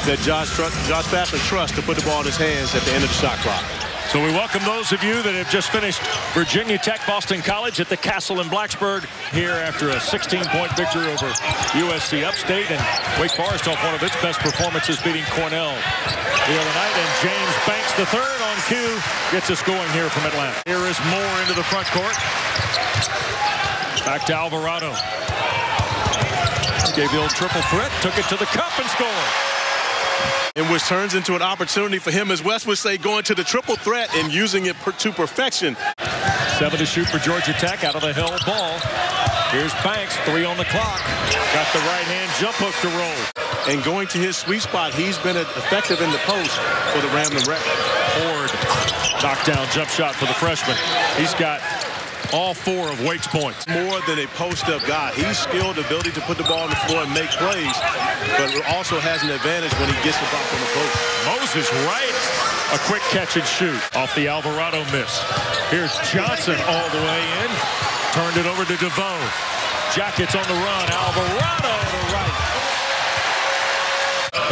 that Josh Bastler trusts to put the ball in his hands at the end of the shot clock. So we welcome those of you that have just finished Virginia Tech Boston College at the Castle in Blacksburg here after a 16-point victory over USC Upstate, and Wake Forest off one of its best performances beating Cornell the other night. And James Banks III on cue gets us going here from Atlanta. Here is Moore into the front court. Back to Alvarado. Gave the old triple threat, took it to the cup and scored. And which turns into an opportunity for him, as Wes would say, going to the triple threat and using it to perfection. 7 to shoot for Georgia Tech out of the held ball. Here's Banks, 3 on the clock. Got the right-hand jump hook to roll. And going to his sweet spot, he's been effective in the post for the Ramblin' Wreck. Ford, knockdown jump shot for the freshman. He's got all 4 of Wake's points. More than a post-up guy. He's skilled, ability to put the ball on the floor and make plays, but also has an advantage when he gets the ball from the post. Moses Wright, a quick catch and shoot off the Alvarado miss. Here's Johnson all the way in. Turned it over to DeVoe. Jackets on the run. Alvarado to right.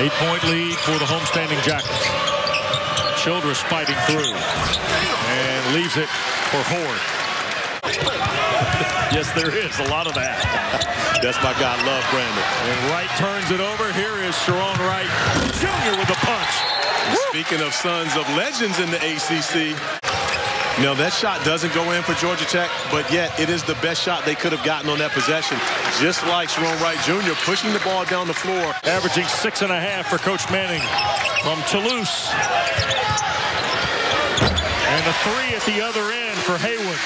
8-point lead for the homestanding Jackets. Childress fighting through and leaves it for Horde. Yes, there is a lot of that. That's my guy, Love Brandon. And Wright turns it over. Here is Sharon Wright Jr. with a punch. Speaking of sons of legends in the ACC, no, that shot doesn't go in for Georgia Tech, but yet it is the best shot they could have gotten on that possession. Just like Sharon Wright Jr. pushing the ball down the floor. Averaging 6.5 for Coach Manning from Toulouse. And a 3 at the other end for Haywood.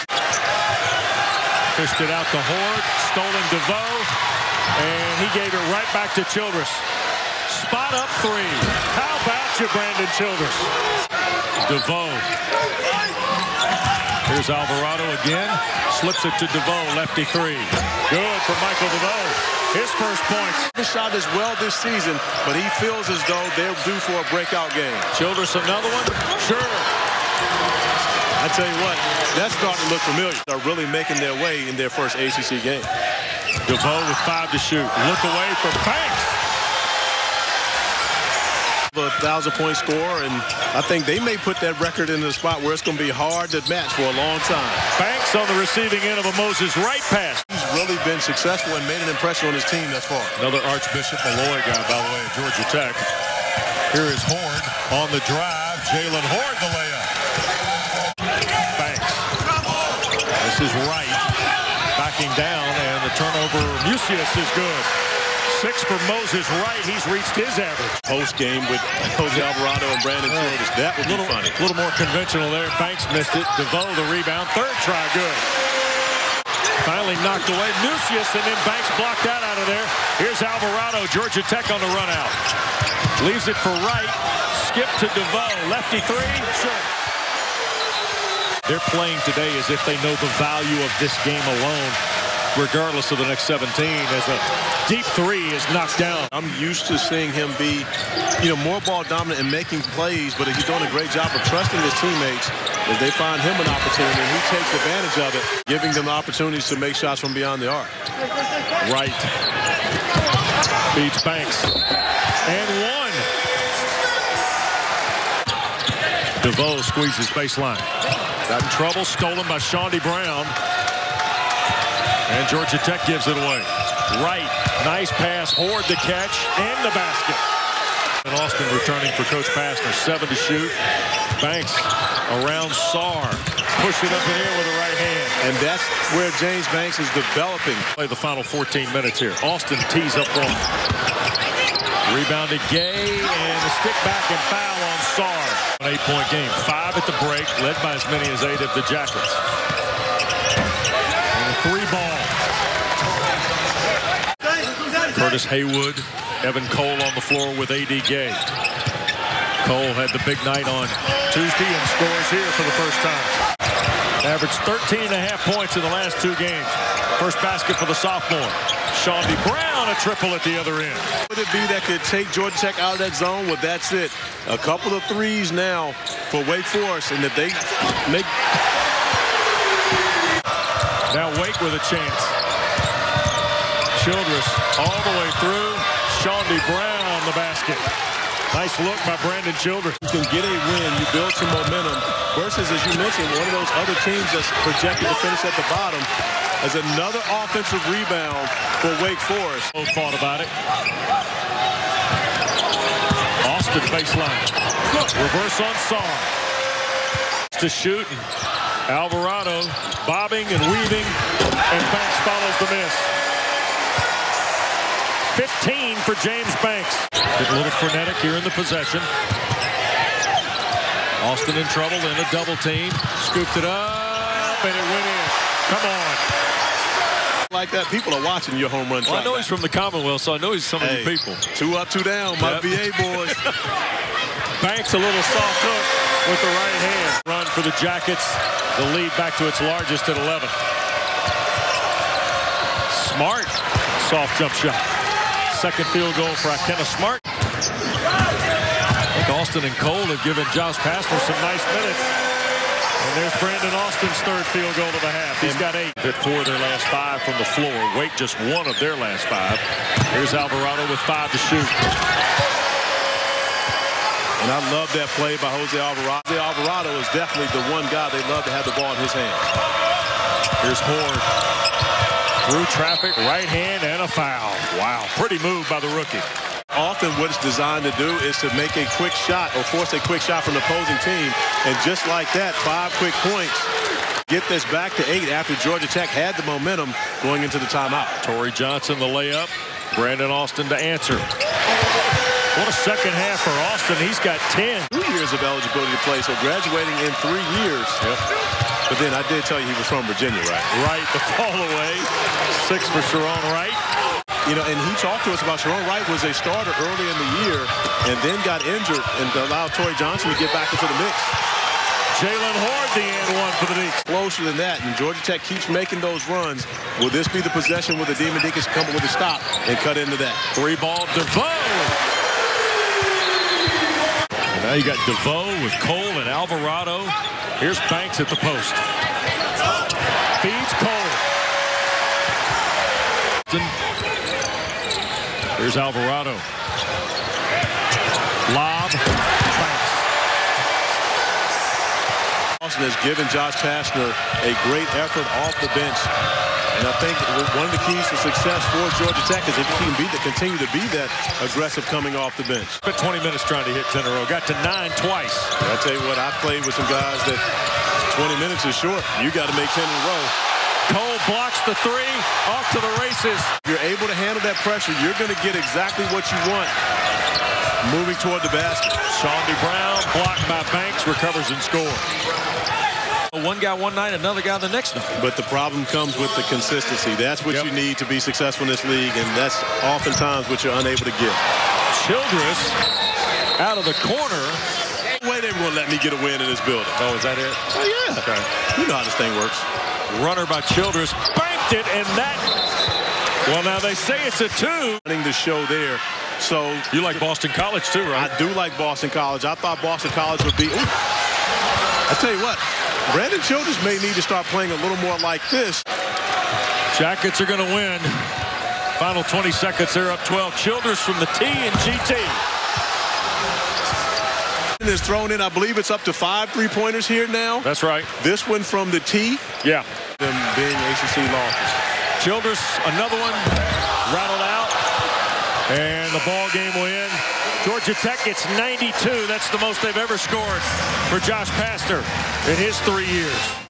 Fished it out to Horde, stolen DeVoe, and he gave it right back to Childress. Spot up 3. How about you, Brandon Childress? DeVoe. Here's Alvarado again. Slips it to DeVoe, lefty 3. Good for Michael DeVoe. His first points. He shot as well this season, but he feels as though they're due for a breakout game. Childress another one? Sure. I tell you what, that's starting to look familiar. They're really making their way in their first ACC game. DeVoe with 5 to shoot. Look away from Banks. A 1,000-point score, and I think they may put that record in a spot where it's going to be hard to match for a long time. Banks on the receiving end of a Moses Wright pass. He's really been successful and made an impression on his team thus far. Another Archbishop Malloy guy, by the way, at Georgia Tech. Here is Horde on the drive. Jalen Horde the layup. This is Wright backing down, and the turnover. Musius is good. 6 for Moses Wright. He's reached his average. Post game with Jose Alvarado and Brandon Childress. That would be funny. A little more conventional there. Banks missed it. DeVoe the rebound. 3rd try good. Finally knocked away. Musius, and then Banks blocked that out of there. Here's Alvarado. Georgia Tech on the run out. Leaves it for Wright. Skip to DeVoe. Lefty 3. Sure. They're playing today as if they know the value of this game alone, regardless of the next 17, as a deep 3 is knocked down. I'm used to seeing him be, more ball dominant and making plays, but he's doing a great job of trusting his teammates as they find him an opportunity, and he takes advantage of it, giving them opportunities to make shots from beyond the arc. Wright beats Banks. And 1. DeVoe squeezes baseline. Got in trouble, stolen by Shawnee Brown. And Georgia Tech gives it away. Wright, nice pass, Horde the catch, and the basket. And Austin returning for Coach Pastner, 7 to shoot. Banks around Sarr. Pushed it up in the air with the right hand. And that's where James Banks is developing. Play the final 14 minutes here. Austin tees up one. Rebounded Gay, and a stick back and foul on Sarr. An 8-point game. 5 at the break, led by as many as 8 of the Jackets. And a 3 ball. Curtis Haywood, Evan Cole on the floor with A.D. Gay. Cole had the big night on Tuesday and scores here for the first time. Averaged 13.5 points in the last 2 games. First basket for the sophomore. Shawnee Brown, a triple at the other end. Would it be that could take Georgia Tech out of that zone? Well, that's it. A couple of threes now for Wake Forest, and if they make... Now Wake with a chance. Childress all the way through. Shawnee Brown the basket. Nice look by Brandon Childress. You can get a win, you build some momentum, versus, as you mentioned, one of those other teams that's projected to finish at the bottom as another offensive rebound for Wake Forest. Both thought about it. Austin baseline. Reverse on Song. To shoot. Alvarado bobbing and weaving, and Banks follows the miss. 15 for James Banks. Get a little frenetic here in the possession. Austin in trouble in a double team. Scooped it up, and it went in. Come on. Like that, people are watching your home run. Well, I know he's from the Commonwealth, so I know he's some of you people. 2 up, 2 down, my VA boys. Banks a little soft hook with the right hand. Run for the Jackets. The lead back to its largest at 11. Smart. Soft jump shot. Second field goal for Akena Smart. I think Austin and Cole have given Josh Pastner some nice minutes. And there's Brandon Austin's third field goal of the half. He's got 8. Hit 4 of their last 5 from the floor. Wake just 1 of their last 5. Here's Alvarado with 5 to shoot. And I love that play by Jose Alvarado. Jose Alvarado is definitely the one guy they love to have the ball in his hands. Here's Horde. Through traffic, right hand, and a foul. Wow, pretty move by the rookie. Often what it's designed to do is to make a quick shot or force a quick shot from the opposing team. And just like that, 5 quick points. Get this back to 8 after Georgia Tech had the momentum going into the timeout. Torrey Johnson, the layup. Brandon Austin to answer. What a second half for Austin. He's got 10. 2 years of eligibility to play, so graduating in 3 years. Yep. But then I did tell you he was from Virginia, right? Wright, the fall away. 6 for Sharon Wright. You know, and he talked to us about Sharon Wright was a starter early in the year and then got injured and allowed Torrey Johnson to get back into the mix. Jalen Horde, the and 1 for the Deacons. Closer than that, and Georgia Tech keeps making those runs. Will this be the possession where the Deacons come up with a stop and cut into that? 3-ball, DeVoe. Now you got DeVoe with Cole and Alvarado. Here's Banks at the post. Feeds Cole. Here's Alvarado. Lob. Banks. Austin has given Josh Pastner a great effort off the bench. And I think one of the keys to success for Georgia Tech is if he can continue to be that aggressive coming off the bench. But 20 minutes trying to hit 10 in a row. Got to 9 twice. I tell you what, I played with some guys that 20 minutes is short. You got to make 10 in a row. Cole blocks the 3. Off to the races. If you're able to handle that pressure, you're going to get exactly what you want moving toward the basket. Shawnee Brown blocked by Banks, recovers and scores. One guy one night, another guy the next night. But the problem comes with the consistency. That's what you need to be successful in this league, and that's oftentimes what you're unable to get. Childress out of the corner. Wait, they won't let me get a win in this building. Oh, is that it? Oh, yeah. Okay. You know how this thing works. Runner by Childress. Banked it, and that... Well, now they say it's a 2. Running the show there. So you like Boston College, too, right? I do like Boston College. I thought Boston College would be... Ooh. I tell you what. Brandon Childress may need to start playing a little more like this. Jackets are going to win. Final 20 seconds, they're up 12. Childress from the T and GT. Is thrown in, I believe it's up to 5 3-pointers here now. That's right. This one from the T. Yeah. Them being ACC losses. Childress, another one, rattled out. And the ball game will end. Georgia Tech gets 92. That's the most they've ever scored for Josh Pastner in his 3 years.